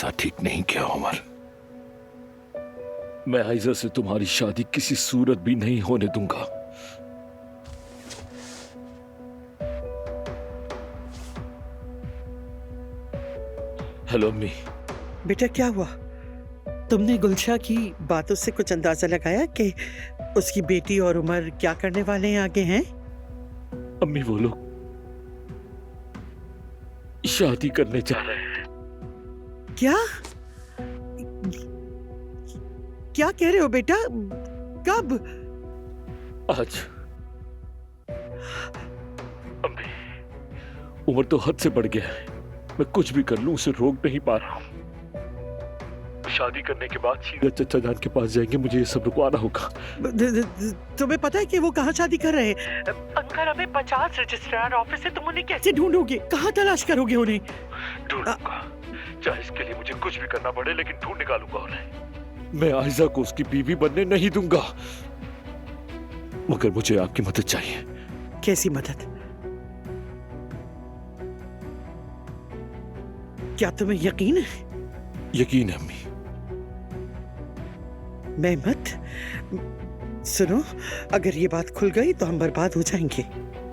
साथ ठीक नहीं किया उमर। मैं आयजा से तुम्हारी शादी किसी सूरत भी नहीं होने दूंगा। हेलो अम्मी। बेटा क्या हुआ? तुमने गुलशा की बातों से कुछ अंदाजा लगाया कि उसकी बेटी और उमर क्या करने वाले हैं आगे हैं? अम्मी वो लोग शादी करने जा रहे हैं। क्या क्या कह रहे हो बेटा? कब? आज। अम्मी उमर तो हद से बढ़ गया है। मैं कुछ भी कर लूं उसे रोक नहीं पा रहा हूं। शादी करने के बाद सीधा चचा जान के पास जाएंगे। मुझे ये सब रुकवाना होगा। तुम्हें पता है कि वो कहाँ शादी कर रहे हैं? अंकारा में 50 रजिस्ट्रार ऑफिस है। तुम उन्हें कैसे ढूंढोगे? कहाँ तलाश करोगे उन्हें? ढूंढूंगा, चाहे इसके लिए मुझे कुछ भी करना पड़े, लेकिन ढूंढ निकालूंगा उन्हें। मैं आयजा को उसकी बीवी बनने नहीं दूंगा, मगर मुझे आपकी मदद चाहिए। कैसी मदद? क्या तुम्हें यकीन है? यकीन है अम्मी। मेहमत सुनो, अगर ये बात खुल गई तो हम बर्बाद हो जाएंगे।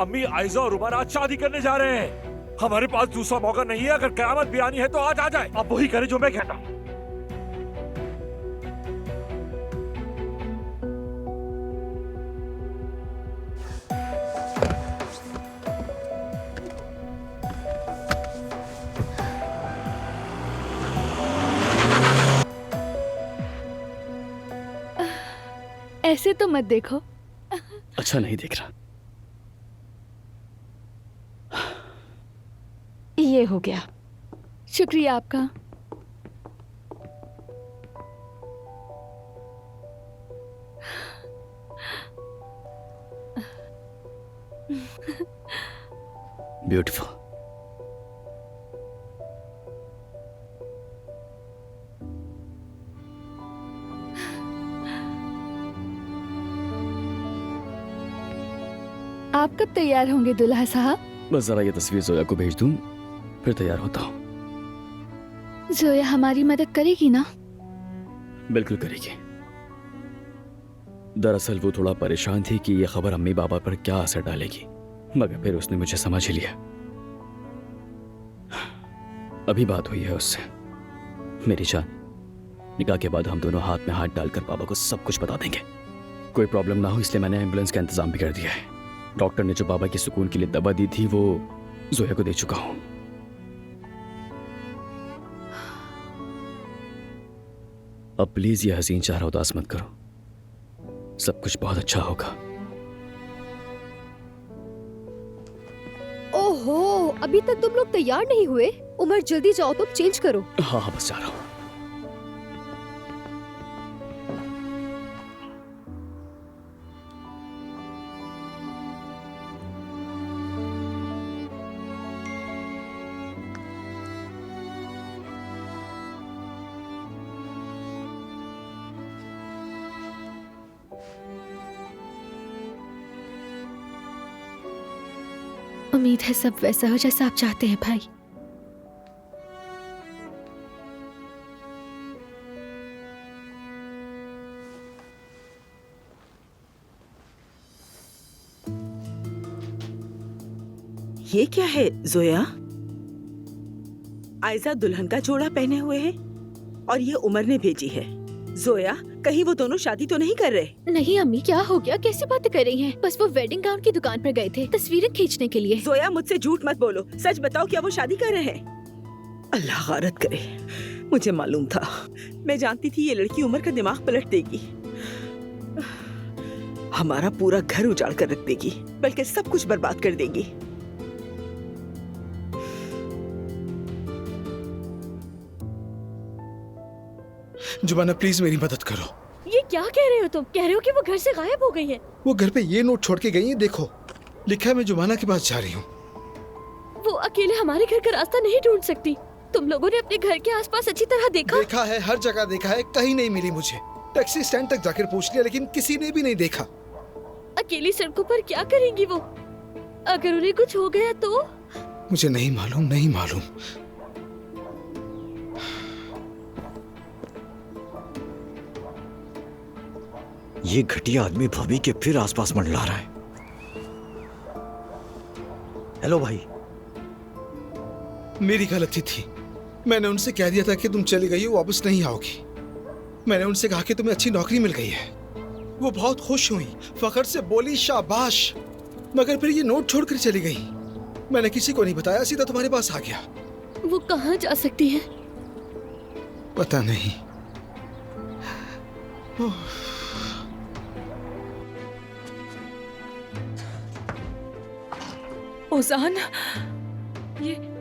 अम्मी आयजा और उमर आज शादी करने जा रहे हैं। हमारे पास दूसरा मौका नहीं है। अगर कयामत भी आनी है तो आज आ जाए। अब वही करे जो मैं कहता हूँ। ऐसे तो मत देखो। अच्छा नहीं दिख रहा। ये हो गया। शुक्रिया आपका। ब्यूटीफुल। आप कब तैयार होंगे दुल्हा साहब? बस जरा ये तस्वीर जोया को भेज दूं, फिर तैयार होता हूँ। जोया हमारी मदद करेगी ना? बिल्कुल करेगी। दरअसल वो थोड़ा परेशान थी कि ये खबर अम्मी बाबा पर क्या असर डालेगी, मगर फिर उसने मुझे समझ ही लिया। अभी बात हुई है उससे। मेरी जान, निकाह के बाद हम दोनों हाथ में हाथ डालकर बाबा को सब कुछ बता देंगे। कोई प्रॉब्लम ना हो इसलिए मैंने एम्बुलेंस का इंतजाम भी कर दिया है। डॉक्टर ने जो बाबा की सुकून के लिए दवा दी थी वो जोया को दे चुका हूं। अब प्लीज ये हसीन चेहरा उदास मत करो। सब कुछ बहुत अच्छा होगा। ओहो, अभी तक तुम लोग तैयार नहीं हुए? उमर जल्दी जाओ, तुम चेंज करो। हाँ हाँ बस जा रहा हूं। उम्मीद है सब वैसा हो जैसा आप चाहते हैं भाई। ये क्या है जोया? आयजा दुल्हन का जोड़ा पहने हुए है और ये उमर ने भेजी है। जोया, कहीं वो दोनों शादी तो नहीं कर रहे? नहीं अम्मी, क्या हो गया? कैसी बातें कर रही हैं? बस वो वेडिंग गाउन की दुकान पर गए थे तस्वीरें खींचने के लिए। जोया, मुझसे झूठ मत बोलो, सच बताओ, क्या वो शादी कर रहे हैं? अल्लाह गारत करे, मुझे मालूम था। मैं जानती थी ये लड़की उमर का दिमाग पलट देगी, हमारा पूरा घर उजाड़ कर रख देगी, बल्कि सब कुछ बर्बाद कर देगी। जुबाना प्लीज मेरी मदद करो। ये क्या कह रहे हो तुम? कह रहे हो कि वो घर से गायब हो गई है? वो घर पे ये नोट छोड़ के गई है, देखो लिखा है मैं जुबाना के पास जा रही हूँ। वो अकेले हमारे घर का रास्ता नहीं ढूंढ सकती। तुम लोगों ने अपने घर के आसपास अच्छी तरह देखा? देखा है, हर जगह देखा है, कहीं नहीं मिली मुझे। टैक्सी स्टैंड तक जाकर पूछ लिया लेकिन किसी ने भी नहीं देखा। अकेली सड़कों पर क्या करेंगी वो? अगर उन्हें कुछ हो गया तो? मुझे नहीं मालूम, नहीं मालूम। ये घटिया आदमी भाभी के फिर आसपास मंडला रहा है। हेलो भाई। मेरी गलती थी। मैंने उनसे कह दिया था कि तुम चली गई हो, वापस नहीं आओगी। मैंने उनसे कहा कि तुम्हें अच्छी नौकरी मिल गई है। वो बहुत खुश हुई, फखर से बोली शाबाश। मगर फिर ये नोट छोड़कर चली गई। मैंने किसी को नहीं बताया, सीधा तुम्हारे पास आ गया। वो कहाँ जा सकती है? पता नहीं। ओजान,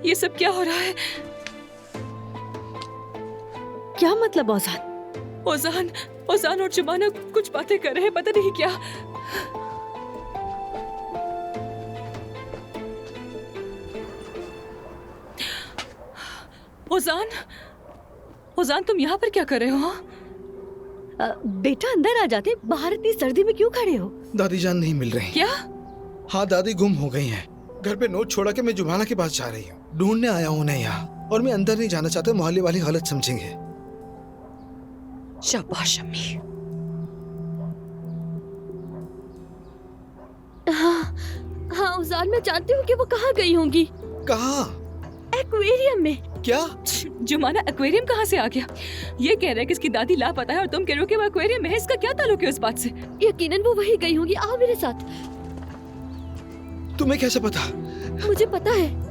ये सब क्या हो रहा है? क्या मतलब औजान? ओजान और जुमाना कुछ बातें कर रहे हैं, पता नहीं क्या। ओजान तुम यहाँ पर क्या कर रहे हो? बेटा अंदर आ जाते, बाहर इतनी सर्दी में क्यों खड़े हो? दादी जान नहीं मिल रही। क्या? हाँ, दादी गुम हो गई हैं। घर पे नोट छोड़ा के मैं जुमाना के पास जा रही हूँ। ढूंढने आया हूँ उन्हें यहाँ, और मैं अंदर नहीं जाना चाहता, मोहल्ले वाले गलत समझेंगे। शाबाश अम्मी। हाँ औजान, मैं जानती हूँ कि वो कहाँ गई होंगी। कहाँ? एक्वेरियम में। क्या? जुमाना एक्वेरियम कहाँ से आ गया? ये कह रहा है कि इसकी दादी लापता है और तुम कह रहे हो कि वो एक्वेरियम में है। इसका क्या ताल्लुक है उस बात से? यकीनन वो वही गई होंगी। आओ मेरे साथ। तुम्हें कैसे पता? मुझे पता है।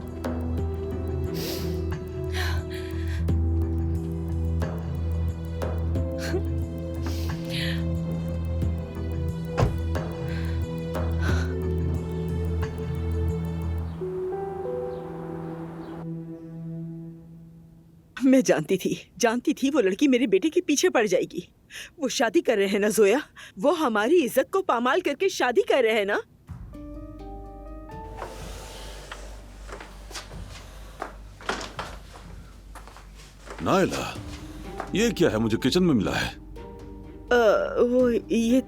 मैं जानती थी वो लड़की मेरे बेटे के पीछे पड़ जाएगी। वो शादी कर रहे हैं ना जोया? वो हमारी इज्जत को पामाल करके शादी कर रहे हैं ना? नाइला, ये क्या है? मुझे किचन में मिला है। वो ये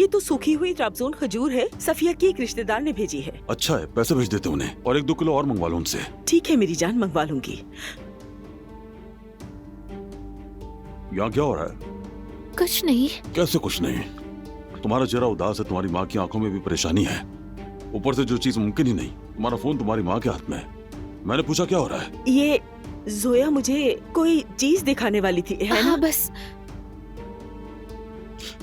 तो सूखी हुई ट्राबजोन खजूर है। सफिया की एक रिश्तेदार ने भेजी है। अच्छा है, पैसे भेज देते उन्हें, और 1-2 किलो और मंगवा लो उनसे। ठीक है मेरी जान, मंगवा लूंगी। यहाँ क्या हो रहा है? कुछ नहीं। कैसे कुछ नहीं? तुम्हारा चेहरा उदास है, तुम्हारी माँ की आंखों में भी परेशानी है। ऊपर से जो चीज मुमकिन ही नहीं, तुम्हारा फोन तुम्हारी माँ के हाथ में है। मैंने पूछा क्या हो रहा है? ये जोया मुझे कोई चीज दिखाने वाली थी, है ना? हाँ बस।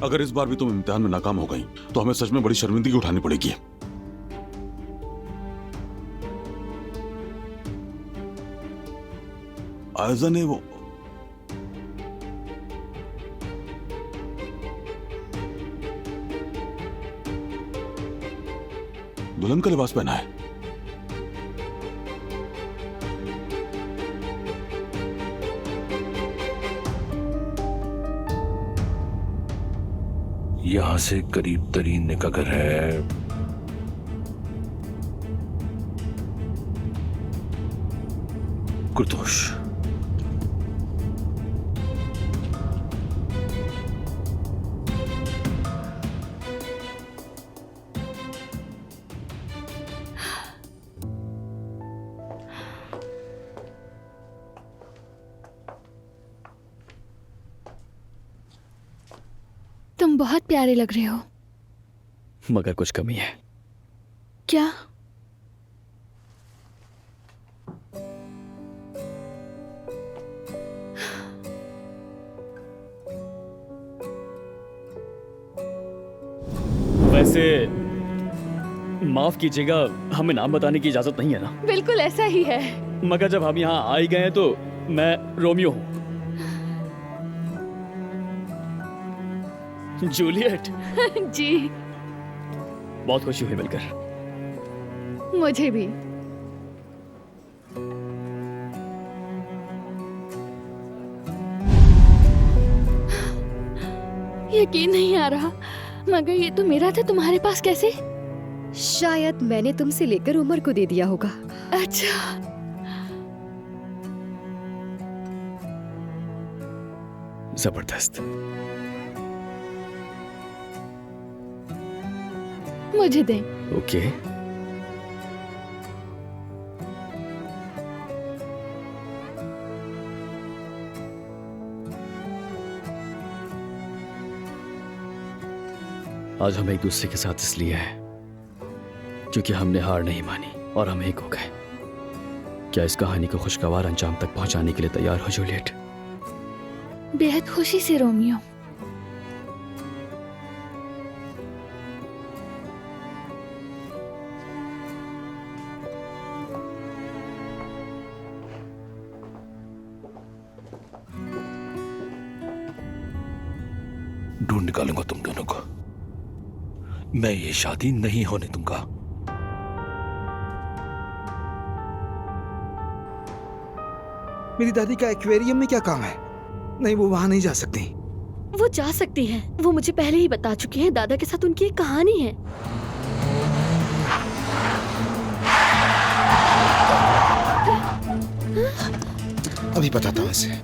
अगर इस बार भी तुम इम्तिहान में नाकाम हो गई तो हमें सच में बड़ी शर्मिंदगी उठानी पड़ेगी। आयजा ने वो दुल्हन का लिबास पहना है। यहां से करीब तरीन निकाह घर है कुर्तोश। तुम बहुत प्यारे लग रहे हो। मगर कुछ कमी है। क्या? वैसे माफ कीजिएगा, हमें नाम बताने की इजाजत नहीं है ना? बिल्कुल ऐसा ही है। मगर जब हम यहाँ आ ही गए हैं तो मैं रोमियो हूँ। जूलियट। जी। बहुत खुशी हुई मिलकर। मुझे भी। यकीन नहीं आ रहा, मगर ये तो मेरा था, तुम्हारे पास कैसे? शायद मैंने तुमसे लेकर उमर को दे दिया होगा। अच्छा। जबरदस्त। मुझे दे। ओके। आज हम एक दूसरे के साथ इसलिए हैं क्योंकि हमने हार नहीं मानी और हम एक हो गए। क्या इस कहानी को खुशगवार अंजाम तक पहुंचाने के लिए तैयार हो जूलियट? बेहद खुशी से रोमियो। ढूंढ निकालूंगा तुम दोनों को। मैं ये शादी नहीं होने दूंगा। मेरी दादी का एक्वेरियम में क्या काम है? नहीं, वो वहां नहीं जा सकती। वो जा सकती हैं। वो मुझे पहले ही बता चुकी हैं। दादा के साथ उनकी एक कहानी है। अभी बताता हूँ इसे।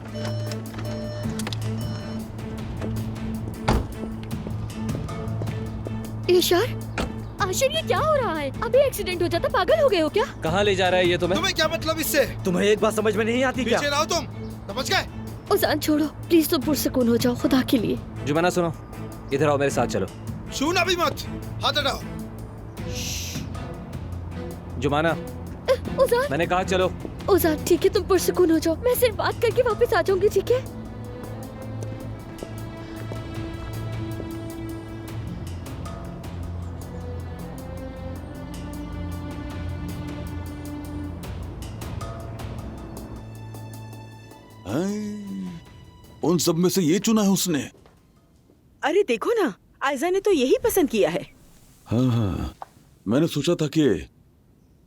ईशार, आशिर ये क्या हो रहा है? अभी एक्सीडेंट हो जाता, पागल हो गए हो क्या? कहाँ ले जा रहा है ये तुम्हें? तुम्हें क्या मतलब इससे? तुम्हें एक बात समझ में नहीं आती क्या? पीछे रहो तुम, समझ गए? उजान छोड़ो प्लीज, तुम पुरसकून हो जाओ खुदा के लिए। जुमाना सुनो, इधर आओ, मेरे साथ चलो। छूना भी मत, हाथ हटाओ। जुमाना, उजान, मैंने कहा चलो। उजान ठीक है, तुम पुरसकून हो जाओ। मैं सिर्फ बात करके वापस आ जाऊंगी, ठीक है? उन सब में से ये चुना है उसने। अरे देखो ना, आयजा ने तो यही पसंद किया है। हाँ हाँ, मैंने सोचा था कि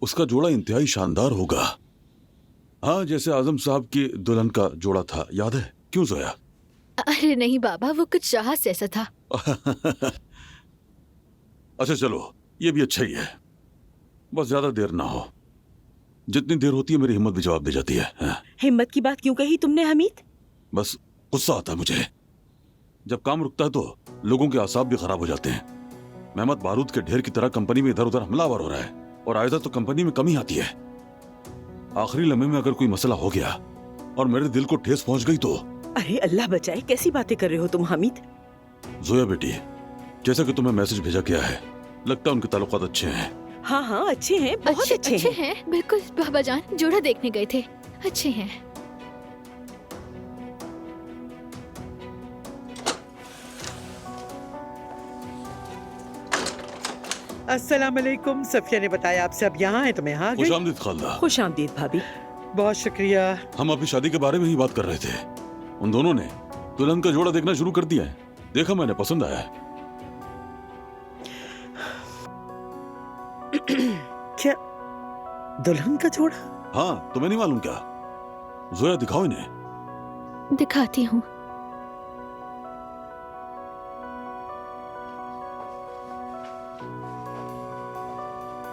उसका जोड़ा इंतहाई शानदार होगा। हाँ, जैसे आजम साहब की दुल्हन का जोड़ा था, याद है? क्यों जोया? अरे नहीं बाबा, वो कुछ शाहस जैसा था। अच्छा चलो, ये भी अच्छा ही है। बस ज्यादा देर ना हो। जितनी देर होती है मेरी हिम्मत भी जवाब दे जाती है। हाँ। हिम्मत की बात क्यों कही तुमने हमीद? बस गुस्सा आता है मुझे। जब काम रुकता है तो लोगों के आसाब भी खराब हो जाते हैं। मेहमत बारूद के ढेर की तरह कंपनी में इधर उधर हमलावर हो रहा है और आयदा तो कंपनी में कमी आती है। आखिरी लम्हे में अगर कोई मसला हो गया और मेरे दिल को ठेस पहुंच गई तो। अरे अल्लाह बचाए, कैसी बातें कर रहे हो तुम हमीद? जोया बेटी, जैसा कि तुम्हें मैसेज भेजा गया है, लगता है उनके ताल्लुकात अच्छे हैं। हाँ हाँ अच्छे हैं, बहुत अच्छे हैं। बिल्कुल बाबा जान, जोड़ा देखने गए थे, अच्छे हैं। अस्सलाम वालेकुम। सफिया ने बताया आपसे अब यहाँ है तो मैं यहाँ आ गई। खुशामदीद खालदा। खुश आमदीद भाभी। बहुत शुक्रिया। हम अपनी शादी के बारे में ही बात कर रहे थे। उन दोनों ने दुल्हन का जोड़ा देखना शुरू कर दिया है। देखा मैंने, पसंद आया है। क्या दुल्हन का जोड़ा? हाँ, तुम्हें नहीं मालूम क्या? जोया दिखाओ इन्हें। दिखाती हूँ।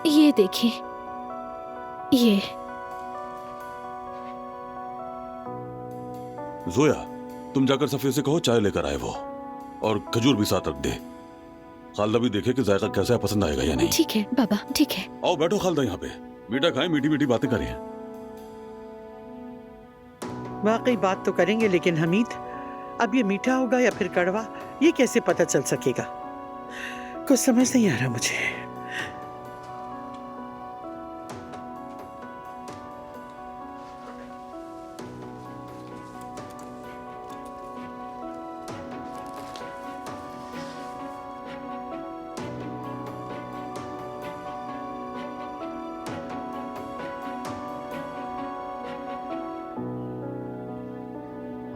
ये देखिए, ये। जोया, तुम जाकर सफिया से कहो चाय लेकर आए वो, और खजूर भी साथ रख दे। खालदा भी देखे कि जायका कैसा है, पसंद आएगा या नहीं। ठीक है बाबा, ठीक है। आओ बैठो खालदा, यहाँ पे मीठा खाएं, मीठी मीठी बातें करें। वाकई बात तो करेंगे, लेकिन हमीद अब ये मीठा होगा या फिर कड़वा, ये कैसे पता चल सकेगा? कुछ समझ नहीं आ रहा मुझे।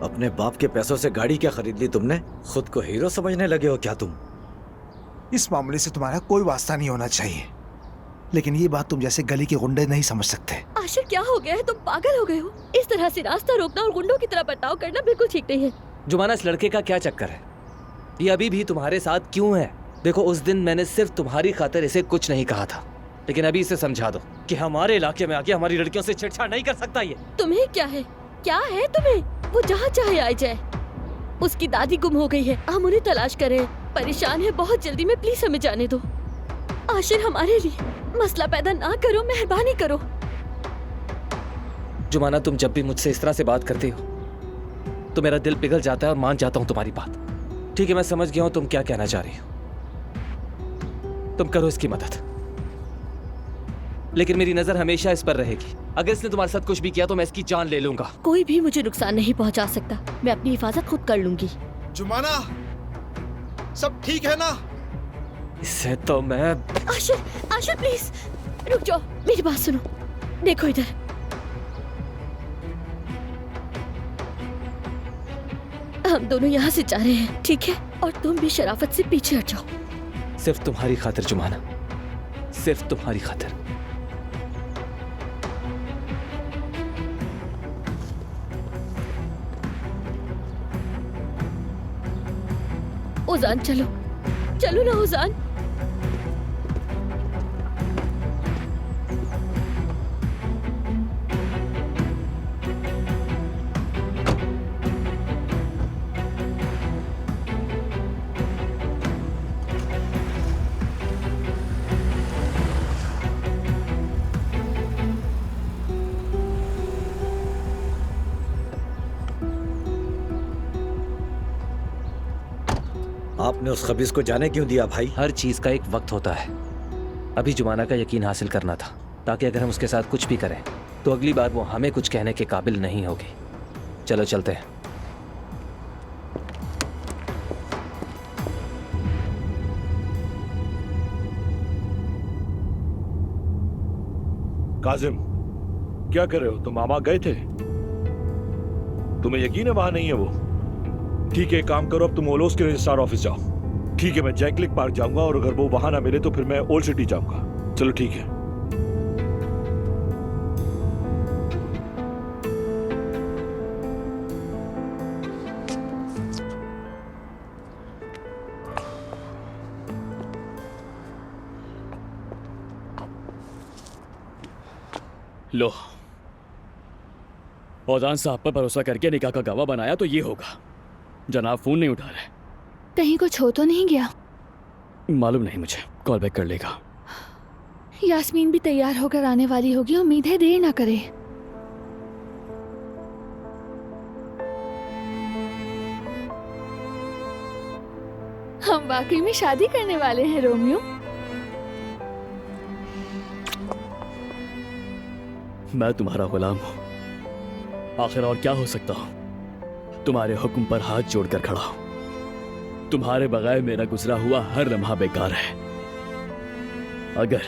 अपने बाप के पैसों से गाड़ी क्या खरीद ली तुमने? खुद को हीरो समझने लगे हो क्या तुम? इस मामले से तुम्हारा कोई वास्ता नहीं होना चाहिए, लेकिन ये बात तुम जैसे गली के गुंडे नहीं समझ सकते। आशिर क्या हो गया है? तुम पागल हो गए हो? इस तरह से रास्ता रोकना और गुंडों की तरह बर्ताव करना बिल्कुल ठीक नहीं है। जुमाना, इस लड़के का क्या चक्कर है? ये अभी भी तुम्हारे साथ क्यों है? देखो, उस दिन मैंने सिर्फ तुम्हारी खातिर इसे कुछ नहीं कहा था, लेकिन अभी इसे समझा दो कि हमारे इलाके में आके हमारी लड़कियों से छेड़छाड़ नहीं कर सकता ये। तुम्हें क्या है? क्या है तुम्हें? वो जहाँ चाहे आ जाए। उसकी दादी गुम हो गई है, हम उन्हें तलाश कर रहे हैं। परेशान है बहुत, जल्दी में प्लीज हमें जाने दो। आशिर हमारे लिए मसला पैदा ना करो, मेहरबानी करो। जुमाना, तुम जब भी मुझसे इस तरह से बात करती हो तो मेरा दिल पिघल जाता है और मान जाता हूँ तुम्हारी बात। ठीक है, मैं समझ गया हूँ तुम क्या कहना चाह रही हो। तुम करो इसकी मदद, लेकिन मेरी नजर हमेशा इस पर रहेगी। अगर इसने तुम्हारे साथ कुछ भी किया तो मैं इसकी जान ले लूंगा। कोई भी मुझे नुकसान नहीं पहुंचा सकता। मैं अपनी हिफाजत खुद कर लूंगी। जुमाना, सब ठीक है ना? इससे तो मैं... आशिर, आशिर प्लीज रुक जाओ, मेरी बात सुनो। देखो इधर, हम दोनों यहाँ से जा रहे हैं, ठीक है? और तुम भी शराफत से पीछे हट जाओ। सिर्फ तुम्हारी खातिर जुमाना, सिर्फ तुम्हारी खातिर। उजान चलो, चलो ना उजान। आपने उस खबीज को जाने क्यों दिया भाई? हर चीज का एक वक्त होता है। अभी जुमाना का यकीन हासिल करना था, ताकि अगर हम उसके साथ कुछ भी करें तो अगली बार वो हमें कुछ कहने के काबिल नहीं होगी। चलो चलते हैं। काजिम, क्या कर रहे हो? तुम मामा गए थे? तुम्हें यकीन है वहां नहीं है वो? ठीक है, एक काम करो, अब तुम ओलोस के रजिस्ट्रार ऑफिस जाओ। ठीक है, मैं जैकलिक पार्क जाऊंगा और अगर वो वहां ना मिले तो फिर मैं ओल्ड सिटी जाऊंगा। चलो ठीक है। लो, फौजान साहब पर भरोसा करके निकाह का गवाह बनाया तो ये होगा। जनाब फोन नहीं उठा रहे। कहीं कुछ हो तो नहीं गया? मालूम नहीं मुझे, कॉल बैक कर लेगा। यास्मीन भी तैयार होकर आने वाली होगी, उम्मीद है देर ना करे। हम वाकई में शादी करने वाले हैं रोमियो। मैं तुम्हारा गुलाम हूं, आखिर और क्या हो सकता हूं? तुम्हारे हुक्म पर हाथ जोड़कर खड़ा हूं। तुम्हारे बगैर मेरा गुजरा हुआ हर लम्हा बेकार है। अगर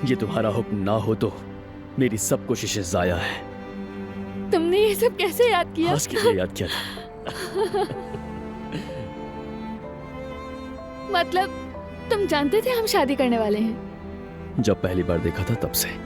ये तुम्हारा हुक्म ना हो तो मेरी सब कोशिशें जाया है। तुमने ये सब कैसे याद किया? खास के लिए याद किया था। मतलब तुम जानते थे हम शादी करने वाले हैं? जब पहली बार देखा था तब से।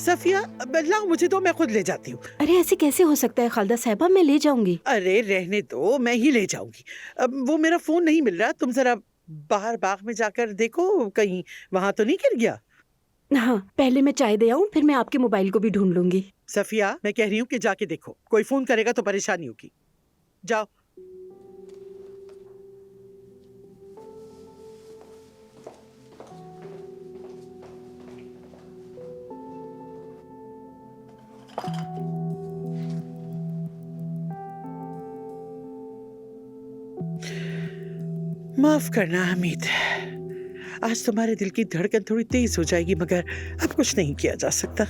सफिया, लाओ मुझे दो, मैं खुद ले जाती हूँ। अरे ऐसे कैसे हो सकता है खालदा साहिबा, मैं ले जाऊंगी। अरे रहने दो, मैं ही ले जाऊंगी। अब वो मेरा फोन नहीं मिल रहा, तुम जरा बाहर बाग में जाकर देखो, कहीं वहां तो नहीं गिर गया। हाँ, पहले मैं चाय दे आऊं, फिर मैं आपके मोबाइल को भी ढूंढ लूंगी। सफिया, मैं कह रही हूँ कि जाके देखो, कोई फोन करेगा तो परेशानी होगी। जाओ। माफ करना हमीद, आज तुम्हारे दिल की धड़कन थोड़ी तेज हो जाएगी, मगर अब कुछ नहीं किया जा सकता।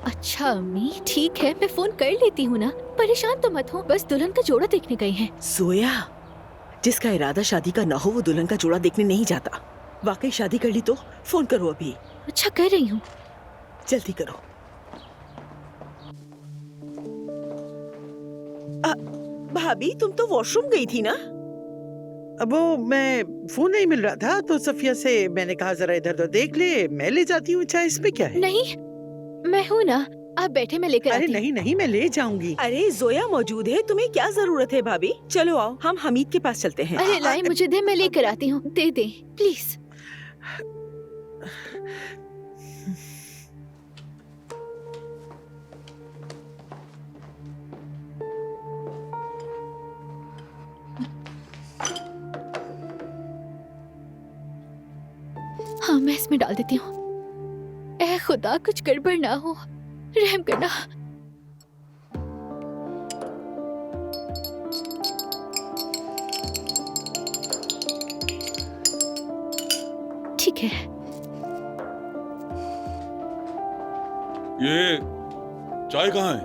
अच्छा अम्मी, ठीक है, मैं फोन कर लेती हूँ ना। परेशान तो मत हो, बस दुल्हन का जोड़ा देखने गए हैं। सोया, जिसका इरादा शादी का ना हो वो दुल्हन का जोड़ा देखने नहीं जाता। वाकई शादी कर ली तो फोन करो अभी। अच्छा कर रही हूँ। जल्दी करो। भाभी, तुम तो वॉशरूम गई थी ना? वो मैं फोन नहीं मिल रहा था तो सफिया से मैंने कहा जरा इधर उधर देख ले, मैं ले जाती हूँ चाय, इसमें क्या है? नहीं, मैं हूँ ना, आप बैठे, मैं लेकर अरे आती हूँ। नहीं नहीं, मैं ले जाऊंगी। अरे जोया मौजूद है, तुम्हें क्या जरूरत है भाभी? चलो आओ, हम हमीद के पास चलते हैं। अरे लाई, मुझे दे, मैं लेकर आती हूँ, दे दे प्लीज। हाँ, मैं इसमें डाल देती हूँ। ऐ खुदा, कुछ गड़बड़ ना हो, रहम करना। ठीक है। ये चाय कहाँ है?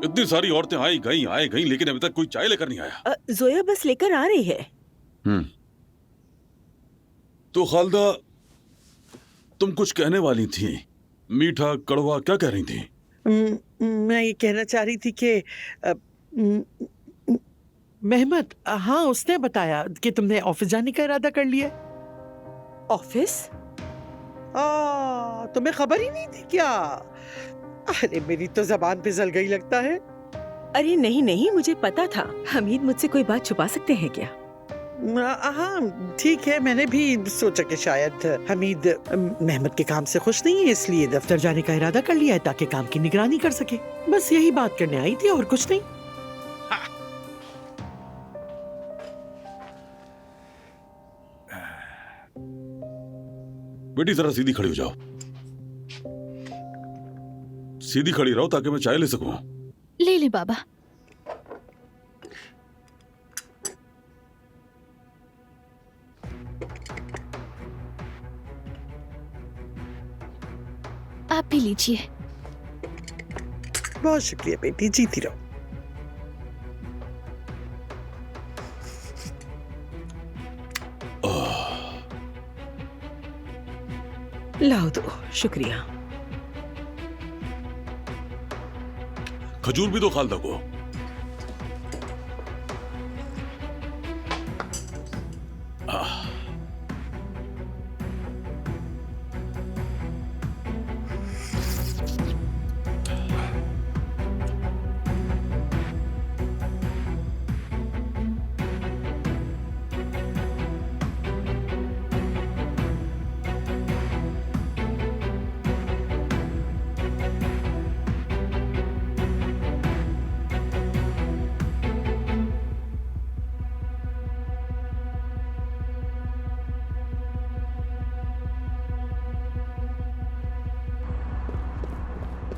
इतनी सारी औरतें आई गई लेकिन अभी तक कोई चाय लेकर नहीं आया। जोया बस लेकर आ रही है। तो खालदा, तुम कुछ कहने वाली थी, मीठा कड़वा क्या कह रही थी? मैं ये कहना चाह रही थी कि मेहमत, हाँ उसने बताया कि तुमने ऑफिस जाने का इरादा कर लिया। ऑफिस? तुम्हें खबर ही नहीं थी क्या? अरे मेरी तो जबान फिसल गई लगता है। अरे नहीं नहीं, मुझे पता था। हमीद मुझसे कोई बात छुपा सकते हैं क्या? हाँ ठीक है, मैंने भी सोचा कि शायद हमीद मेहमत के काम से खुश नहीं है, इसलिए दफ्तर जाने का इरादा कर लिया है ताकि काम की निगरानी कर सके। बस यही बात करने आई थी और कुछ नहीं। बेटी जरा सीधी खड़ी हो जाओ, सीधी खड़ी रहो ताकि मैं चाय ले सकूं। ले ले बाबा। आप भी लीजिए। बहुत शुक्रिया बेटी, जीती रहो। लाओ दो, शुक्रिया। खजूर भी दो खालदा को।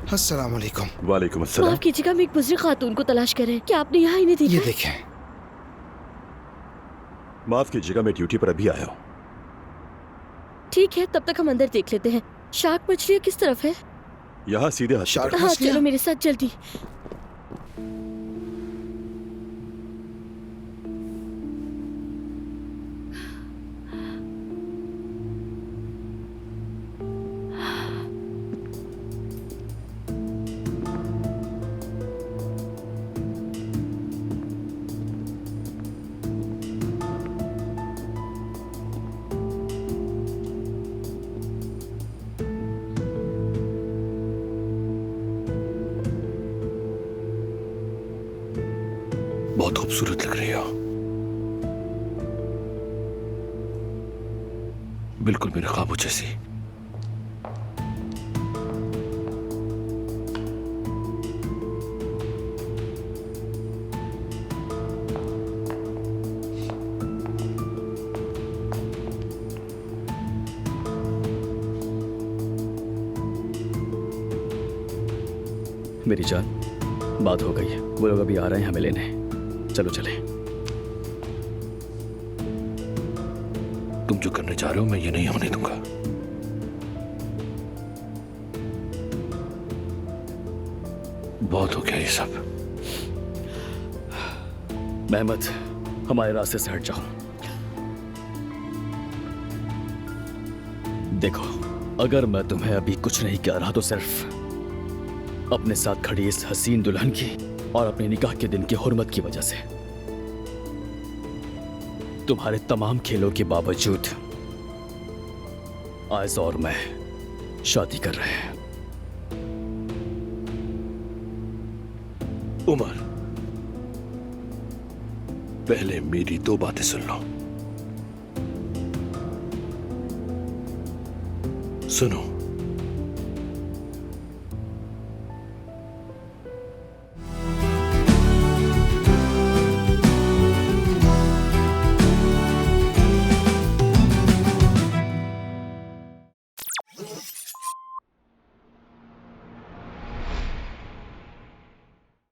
अस्सलाम वालेकुम। वालेकुम अस्सलाम। माफ कीजिएगा, हम एक बुजुर्ग खातून को तलाश कर रहे हैं। क्या आपने यहाँ इन्हें देखा? ये देखें। माफ कीजिएगा, मैं ड्यूटी पर अभी आया हूँ। ठीक है, तब तक हम अंदर देख लेते हैं। शार्क मछलियाँ किस तरफ है? यहाँ सीधे हाथ शार्क हाँ मछलियाँ? चलो मेरे साथ जल्दी। बहुत खूबसूरत लग रही हो, बिल्कुल मेरे ख्वाबों जैसी। मेरी जान, बात हो गई है, वो लोग अभी आ रहे हैं हमें लेने। चलो चले। तुम जो करने जा रहे हो मैं ये नहीं होने दूंगा। बहुत हो गया ये सब। मेहमत, हमारे रास्ते से हट जाओ। देखो, अगर मैं तुम्हें अभी कुछ नहीं कह रहा तो सिर्फ अपने साथ खड़ी इस हसीन दुल्हन की और अपने निकाह के दिन की हुर्मत की वजह से। तुम्हारे तमाम खेलों के बावजूद आयज़ा और मैं शादी कर रहे हैं। उमर, पहले मेरी 2 बातें सुन लो। सुनो,